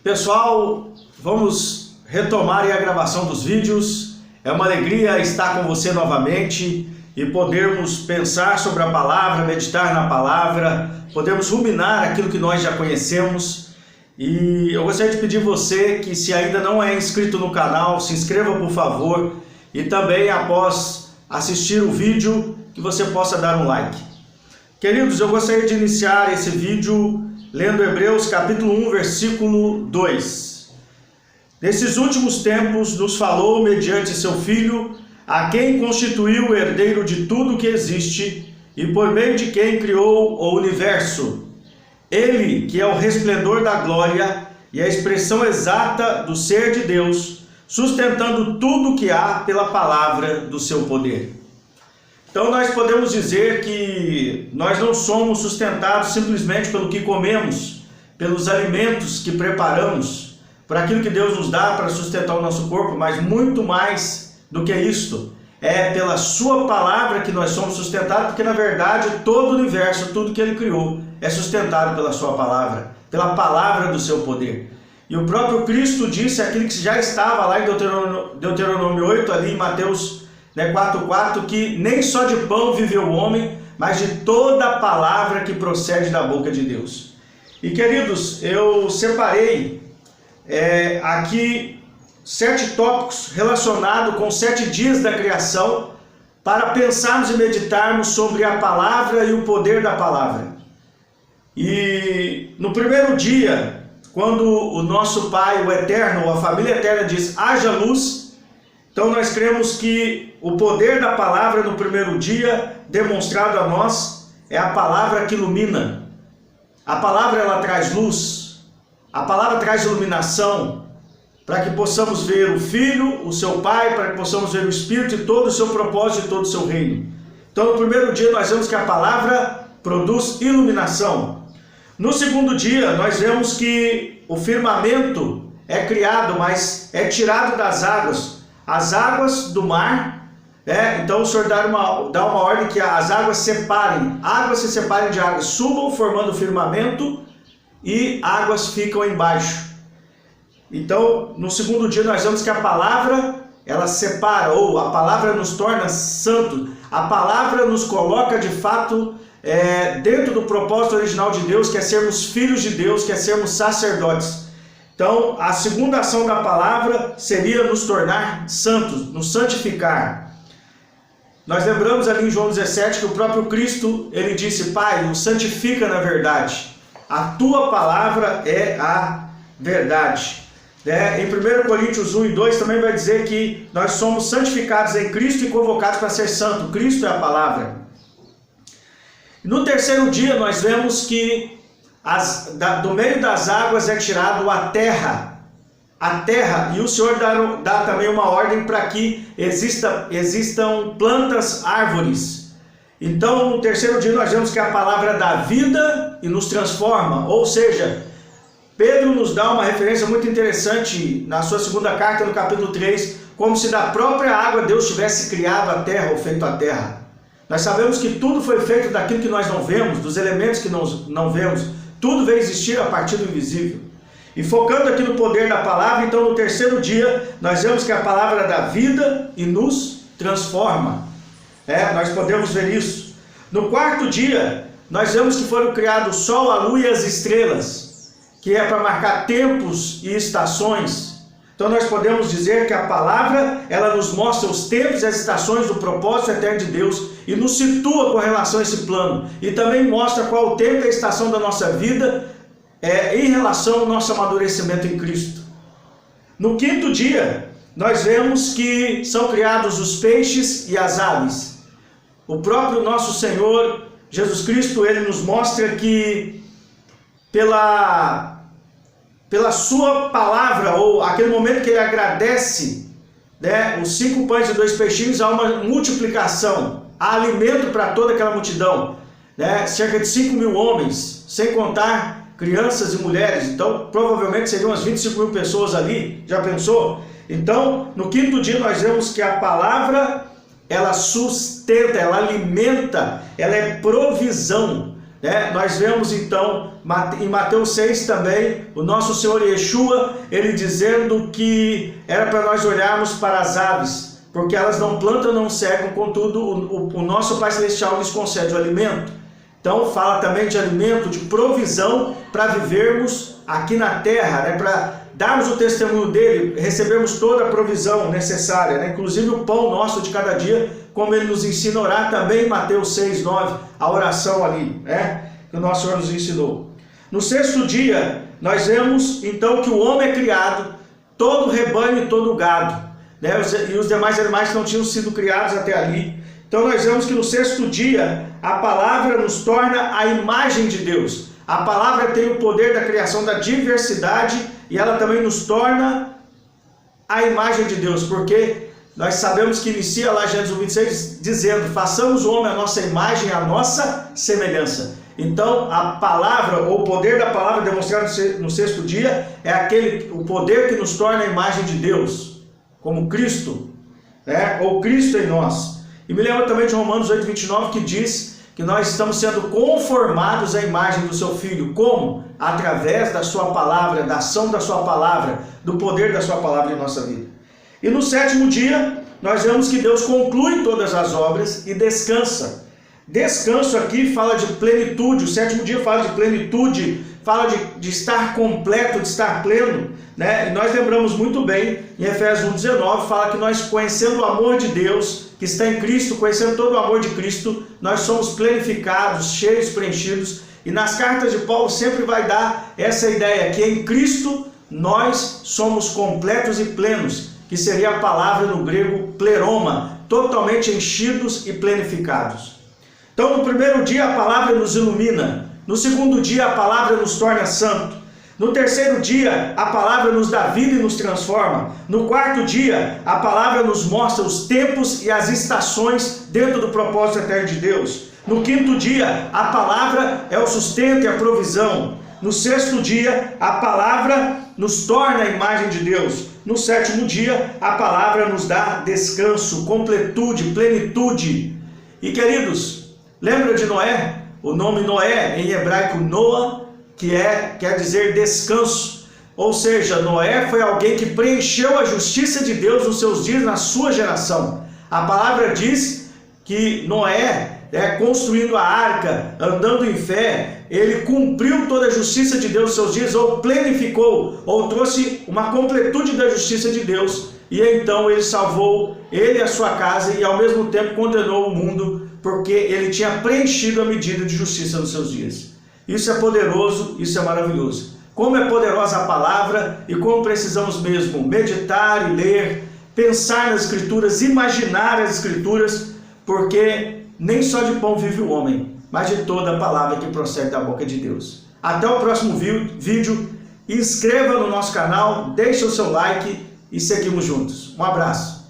Pessoal, vamos retomar a gravação dos vídeos. É uma alegria estar com você novamente e podermos pensar sobre a palavra, meditar na palavra, podermos ruminar aquilo que nós já conhecemos. E eu gostaria de pedir a você que, se ainda não é inscrito no canal, se inscreva por favor, e também após assistir o vídeo que você possa dar um like. Queridos, eu gostaria de iniciar esse vídeo lendo Hebreus capítulo 1, versículo 2. Nesses últimos tempos nos falou mediante seu Filho, a quem constituiu o herdeiro de tudo que existe e por meio de quem criou o universo. Ele, que é o resplendor da glória e a expressão exata do ser de Deus, sustentando tudo o que há pela palavra do seu poder. Então nós podemos dizer que nós não somos sustentados simplesmente pelo que comemos, pelos alimentos que preparamos, por aquilo que Deus nos dá para sustentar o nosso corpo, mas muito mais do que isto. É pela sua palavra que nós somos sustentados, porque na verdade todo o universo, tudo que ele criou, é sustentado pela sua palavra, pela palavra do seu poder. E o próprio Cristo disse aquilo que já estava lá em Deuteronômio 8, ali em Mateus 4:4, que nem só de pão vive o homem, mas de toda a palavra que procede da boca de Deus. E queridos, eu separei aqui 7 tópicos relacionados com 7 dias da criação, para pensarmos e meditarmos sobre a palavra e o poder da palavra. E no primeiro dia, quando o nosso Pai, o Eterno, a família eterna diz, haja luz, então nós cremos que o poder da palavra no primeiro dia, demonstrado a nós, é a palavra que ilumina. A palavra, ela traz luz, a palavra traz iluminação, para que possamos ver o Filho, o seu Pai, para que possamos ver o Espírito e todo o seu propósito e todo o seu reino. Então no primeiro dia nós vemos que a palavra produz iluminação. No segundo dia nós vemos que o firmamento é criado, mas é tirado das águas. As águas do mar, então o Senhor dá uma ordem que as águas se separem de águas, subam formando o firmamento e águas ficam embaixo. Então no segundo dia nós vemos que a palavra, ela separa, ou a palavra nos torna santos, a palavra nos coloca de fato dentro do propósito original de Deus, que é sermos filhos de Deus, que é sermos sacerdotes. Então, a segunda ação da palavra seria nos tornar santos, nos santificar. Nós lembramos ali em João 17 que o próprio Cristo, ele disse, Pai, nos santifica na verdade. A tua palavra é a verdade. Em 1 Coríntios 1 e 2 também vai dizer que nós somos santificados em Cristo e convocados para ser santo. Cristo é a palavra. No terceiro dia nós vemos que do meio das águas é tirado a terra, e o Senhor dá também uma ordem para que existam plantas, árvores. Então no terceiro dia nós vemos que a palavra dá vida e nos transforma, ou seja, Pedro nos dá uma referência muito interessante na sua segunda carta, no capítulo 3, como se da própria água Deus tivesse criado a terra, ou feito a terra. Nós sabemos que tudo foi feito daquilo que nós não vemos, dos elementos que nós não vemos. Tudo veio existir a partir do invisível. E focando aqui no poder da palavra, então no terceiro dia, nós vemos que a palavra dá vida e nos transforma. Nós podemos ver isso. No quarto dia, nós vemos que foram criados o sol, a lua e as estrelas, que é para marcar tempos e estações. Então nós podemos dizer que a palavra, ela nos mostra os tempos e as estações do propósito eterno de Deus e nos situa com relação a esse plano. E também mostra qual o tempo e a estação da nossa vida em relação ao nosso amadurecimento em Cristo. No quinto dia, nós vemos que são criados os peixes e as aves. O próprio nosso Senhor Jesus Cristo, ele nos mostra que pela sua palavra, ou aquele momento que ele agradece, os 5 pães e 2 peixinhos, há uma multiplicação, há alimento para toda aquela multidão, cerca de 5.000 homens, sem contar crianças e mulheres. Então provavelmente seriam umas 25.000 pessoas ali, já pensou? Então no quinto dia nós vemos que a palavra, ela sustenta, ela alimenta, ela é provisão Nós vemos então em Mateus 6 também o nosso Senhor Yeshua, ele dizendo que era para nós olharmos para as aves, porque elas não plantam, não secam, contudo o nosso Pai Celestial lhes concede o alimento. Então fala também de alimento, de provisão para vivermos aqui na terra, para darmos o testemunho dele, recebermos toda a provisão necessária, inclusive o pão nosso de cada dia, como ele nos ensina a orar também em Mateus 6, 9, a oração ali, que o nosso Senhor nos ensinou. No sexto dia, nós vemos então que o homem é criado, todo o rebanho e todo o gado, e os demais animais que não tinham sido criados até ali. Então nós vemos que no sexto dia, a palavra nos torna a imagem de Deus. A palavra tem o poder da criação da diversidade e ela também nos torna a imagem de Deus, porque nós sabemos que inicia lá Gênesis 1:26 dizendo: façamos o homem à nossa imagem, à nossa semelhança. Então a palavra, ou o poder da palavra demonstrado no sexto dia, é o poder que nos torna a imagem de Deus, como Cristo, ou Cristo em nós. E me lembra também de Romanos 8:29 que diz que nós estamos sendo conformados à imagem do seu Filho. Como? Através da sua palavra, da ação da sua palavra, do poder da sua palavra em nossa vida. E no sétimo dia, nós vemos que Deus conclui todas as obras e descansa. Descanso aqui fala de plenitude, o sétimo dia fala de plenitude, fala de estar completo, de estar pleno, E nós lembramos muito bem, em Efésios 1:19, fala que nós, conhecendo o amor de Deus, que está em Cristo, conhecendo todo o amor de Cristo, nós somos plenificados, cheios, preenchidos. E nas cartas de Paulo sempre vai dar essa ideia, que em Cristo nós somos completos e plenos, que seria a palavra no grego pleroma, totalmente enchidos e plenificados. Então no primeiro dia a palavra nos ilumina, no segundo dia a palavra nos torna santo, no terceiro dia a palavra nos dá vida e nos transforma, no quarto dia a palavra nos mostra os tempos e as estações dentro do propósito eterno de Deus, no quinto dia a palavra é o sustento e a provisão, no sexto dia a palavra nos torna a imagem de Deus, no sétimo dia a palavra nos dá descanso, completude, plenitude. E queridos, lembra de Noé? O nome Noé, em hebraico Noa, quer dizer descanso. Ou seja, Noé foi alguém que preencheu a justiça de Deus nos seus dias, na sua geração. A palavra diz que Noé, construindo a arca, andando em fé, ele cumpriu toda a justiça de Deus nos seus dias, ou plenificou, ou trouxe uma completude da justiça de Deus. E então ele salvou ele e a sua casa, e ao mesmo tempo condenou o mundo, porque ele tinha preenchido a medida de justiça nos seus dias. Isso é poderoso, isso é maravilhoso. Como é poderosa a palavra e como precisamos mesmo meditar e ler, pensar nas Escrituras, imaginar as Escrituras, porque nem só de pão vive o homem, mas de toda a palavra que procede da boca de Deus. Até o próximo vídeo, inscreva no nosso canal, deixe o seu like e seguimos juntos. Um abraço.